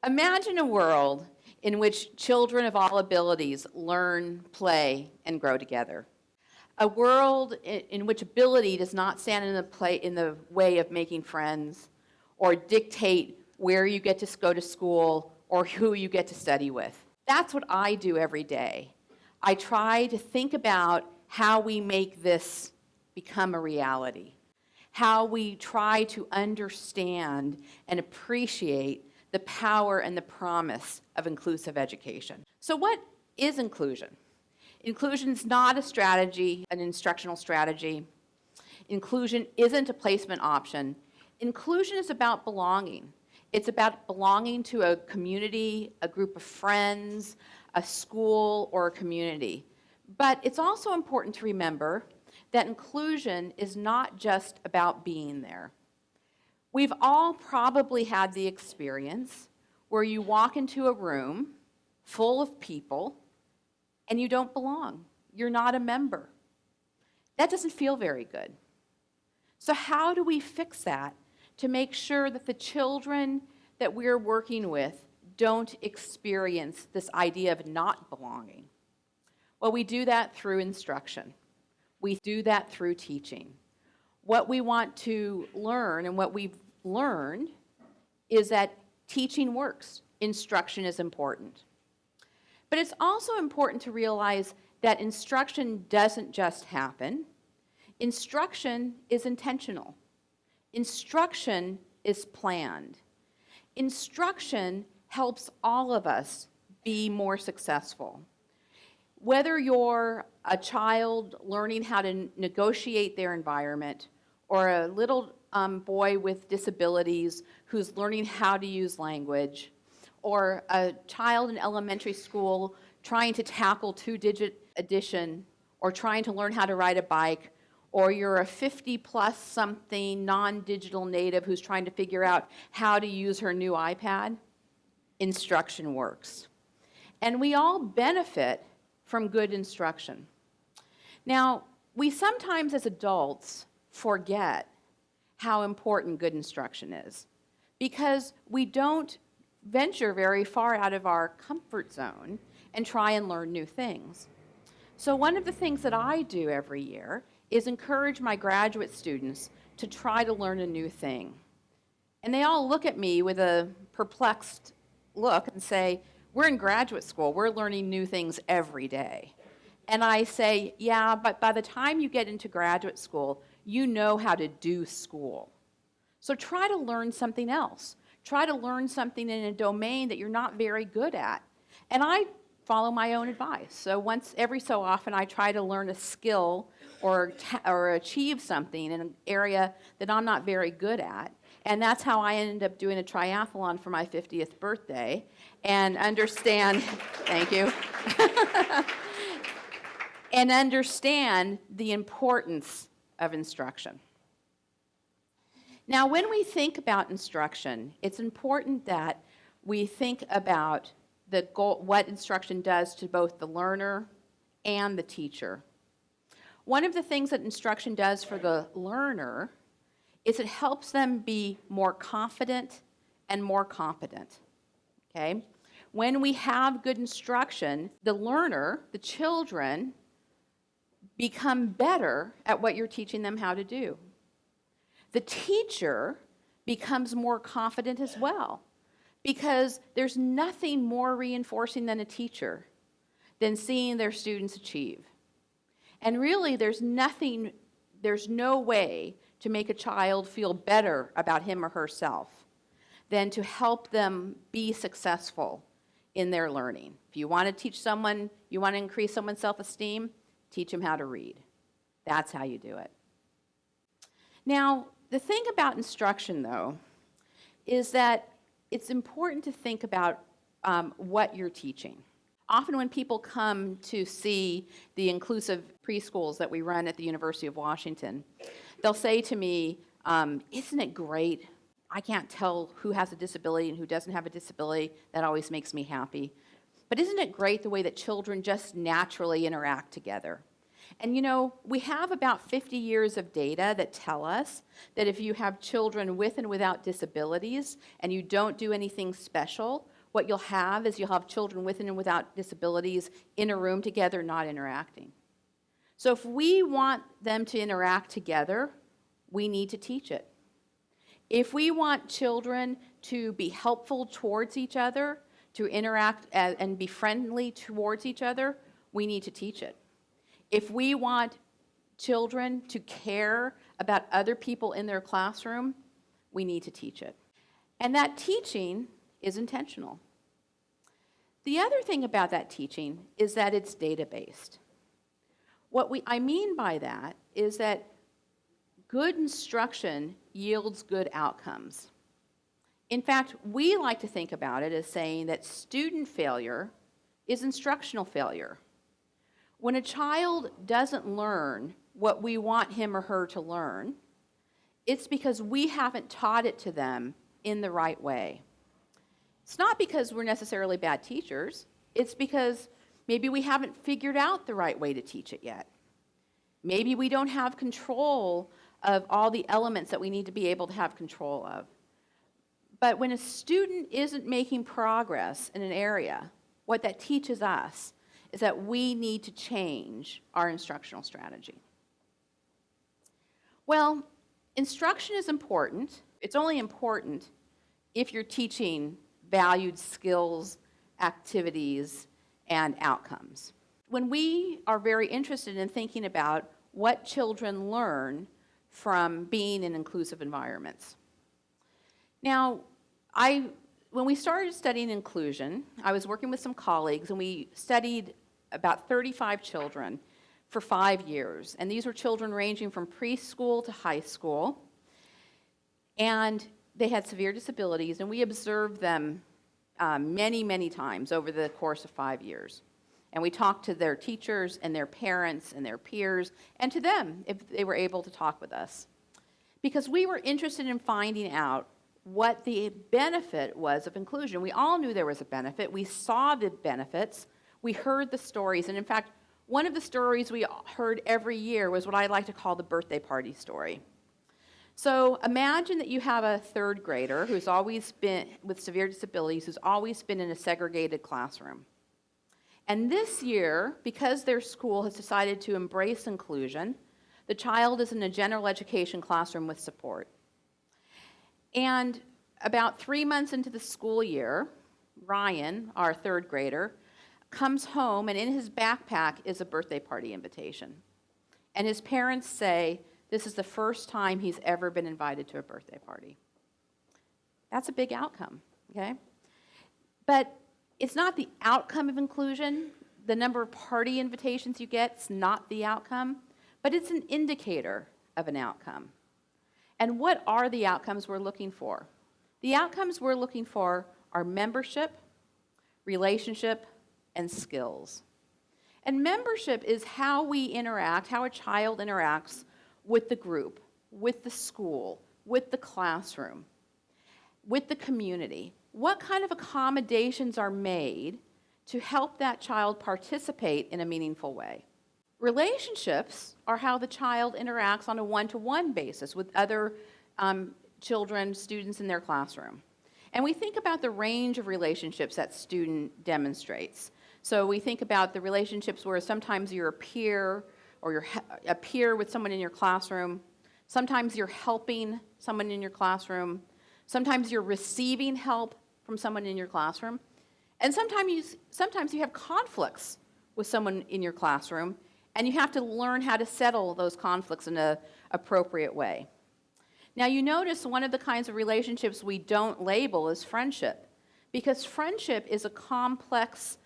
Imagine a world in which children of all abilities learn, play, and grow together. A world in which ability does not stand in the way of making friends or dictate where you get to go to school or who you get to study with. That's what I do every day. I try to think about how we make this become a reality, how we try to understand and appreciate the power and the promise of inclusive education. So what is inclusion? Inclusion is not a strategy, an instructional strategy. Inclusion isn't a placement option. Inclusion is about belonging. It's about belonging to a community, a group of friends, a school, or a community. But it's also important to remember that inclusion is not just about being there. We've all probably had the experience where you walk into a room full of people and you don't belong. You're not a member. That doesn't feel very good. So how do we fix that to make sure that the children that we're working with don't experience this idea of not belonging? Well, we do that through instruction. We do that through teaching. What we want to learn and what we've learned is that teaching works. Instruction is important. But it's also important to realize that instruction doesn't just happen. Instruction is intentional. Instruction is planned. Instruction helps all of us be more successful. Whether you're a child learning how to negotiate their environment or a little boy with disabilities who's learning how to use language, or a child in elementary school trying to tackle two-digit addition or trying to learn how to ride a bike, or you're a 50-plus something non-digital native who's trying to figure out how to use her new iPad, instruction works. And we all benefit from good instruction. Now, we sometimes as adults forget how important good instruction is because we don't venture very far out of our comfort zone and try and learn new things. So one of the things that I do every year is encourage my graduate students to try to learn a new thing. And they all look at me with a perplexed look and say, we're in graduate school, we're learning new things every day. And I say, yeah, but by the time you get into graduate school, you know how to do school. So try to learn something else. Try to learn something in a domain that you're not very good at. And I follow my own advice. So every so often I try to learn a skill or achieve something in an area that I'm not very good at. And that's how I ended up doing a triathlon for my 50th birthday and understand, thank you, and understand the importance of instruction. Now, when we think about instruction, it's important that we think about the goal, what instruction does to both the learner and the teacher. One of the things that instruction does for the learner is it helps them be more confident and more competent, okay? When we have good instruction, the learner, the children, become better at what you're teaching them how to do. The teacher becomes more confident as well because there's nothing more reinforcing than a teacher than seeing their students achieve. And really, there's no way to make a child feel better about him or herself than to help them be successful in their learning. If you want to teach someone, you want to increase someone's self-esteem, teach them how to read. That's how you do it. Now, the thing about instruction, though, is that it's important to think about what you're teaching. Often when people come to see the inclusive preschools that we run at the University of Washington, they'll say to me, isn't it great? I can't tell who has a disability and who doesn't have a disability. That always makes me happy. But isn't it great the way that children just naturally interact together? And you know, we have about 50 years of data that tell us that if you have children with and without disabilities and you don't do anything special, what you'll have is you'll have children with and without disabilities in a room together, not interacting. So if we want them to interact together, we need to teach it. If we want children to be helpful towards each other, to interact and be friendly towards each other, we need to teach it. If we want children to care about other people in their classroom, we need to teach it. And that teaching is intentional. The other thing about that teaching is that it's data-based. What I mean by that is that good instruction yields good outcomes. In fact, we like to think about it as saying that student failure is instructional failure. When a child doesn't learn what we want him or her to learn, it's because we haven't taught it to them in the right way. It's not because we're necessarily bad teachers. It's because maybe we haven't figured out the right way to teach it yet. Maybe we don't have control of all the elements that we need to be able to have control of. But when a student isn't making progress in an area, what that teaches us is that we need to change our instructional strategy. Well, instruction is important. It's only important if you're teaching valued skills, activities, and outcomes. When we are very interested in thinking about what children learn from being in inclusive environments. Now, when we started studying inclusion, I was working with some colleagues, and we studied about 35 children for 5 years. And these were children ranging from preschool to high school. And they had severe disabilities, and we observed them many, many times over the course of 5 years. And we talked to their teachers and their parents and their peers, and to them if they were able to talk with us. Because we were interested in finding out what the benefit was of inclusion. We all knew there was a benefit. We saw the benefits. We heard the stories. And in fact, one of the stories we heard every year was what I like to call the birthday party story. So imagine that you have a third grader who's always been, with severe disabilities, who's always been in a segregated classroom. And this year, because their school has decided to embrace inclusion, the child is in a general education classroom with support. And about 3 months into the school year, Ryan, our third grader, comes home, and in his backpack is a birthday party invitation. And his parents say this is the first time he's ever been invited to a birthday party. That's a big outcome, okay? But it's not the outcome of inclusion. The number of party invitations you get is not the outcome, but it's an indicator of an outcome. And what are the outcomes we're looking for? The outcomes we're looking for are membership, relationship, and skills. And membership is how we interact, how a child interacts with the group, with the school, with the classroom, with the community. What kind of accommodations are made to help that child participate in a meaningful way? Relationships are how the child interacts on a one-to-one basis with other children, students in their classroom. And we think about the range of relationships that student demonstrates. So we think about the relationships where sometimes you're a peer, or you're a peer with someone in your classroom. Sometimes you're helping someone in your classroom. Sometimes you're receiving help from someone in your classroom. And sometimes you have conflicts with someone in your classroom, and you have to learn how to settle those conflicts in an appropriate way. Now, you notice one of the kinds of relationships we don't label is friendship, because friendship is a complex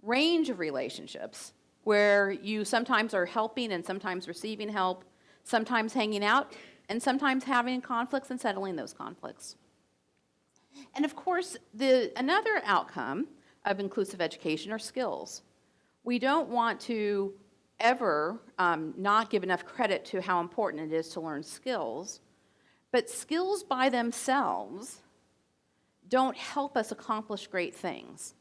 range of relationships where you sometimes are helping and sometimes receiving help, sometimes hanging out, and sometimes having conflicts and settling those conflicts. And of course, another outcome of inclusive education are skills. We don't want to ever not give enough credit to how important it is to learn skills, but skills by themselves don't help us accomplish great things.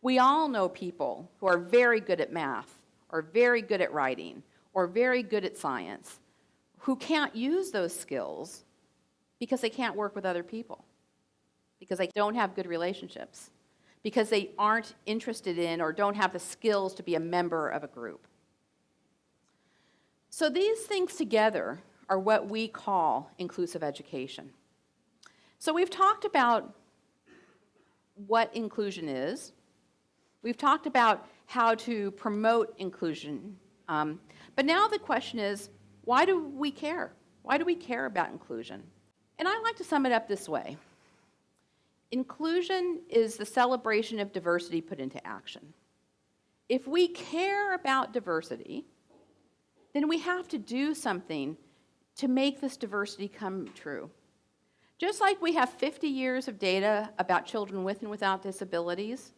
We all know people who are very good at math, or very good at writing, or very good at science, who can't use those skills because they can't work with other people, because they don't have good relationships. because they aren't interested in or don't have the skills to be a member of a group. So these things together are what we call inclusive education. So we've talked about what inclusion is. We've talked about how to promote inclusion. But now the question is, why do we care? Why do we care about inclusion? And I like to sum it up this way. Inclusion is the celebration of diversity put into action. If we care about diversity, then we have to do something to make this diversity come true. Just like we have 50 years of data about children with and without disabilities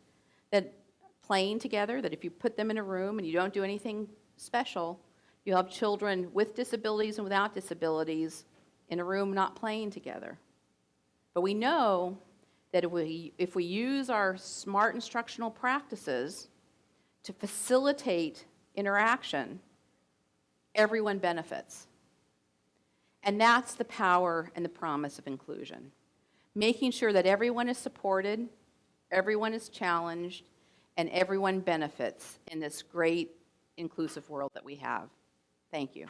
that playing together, that if you put them in a room and you don't do anything special, you have children with disabilities and without disabilities in a room not playing together. But we know that if we use our smart instructional practices to facilitate interaction, everyone benefits. And that's the power and the promise of inclusion. Making sure that everyone is supported, everyone is challenged, and everyone benefits in this great inclusive world that we have. Thank you.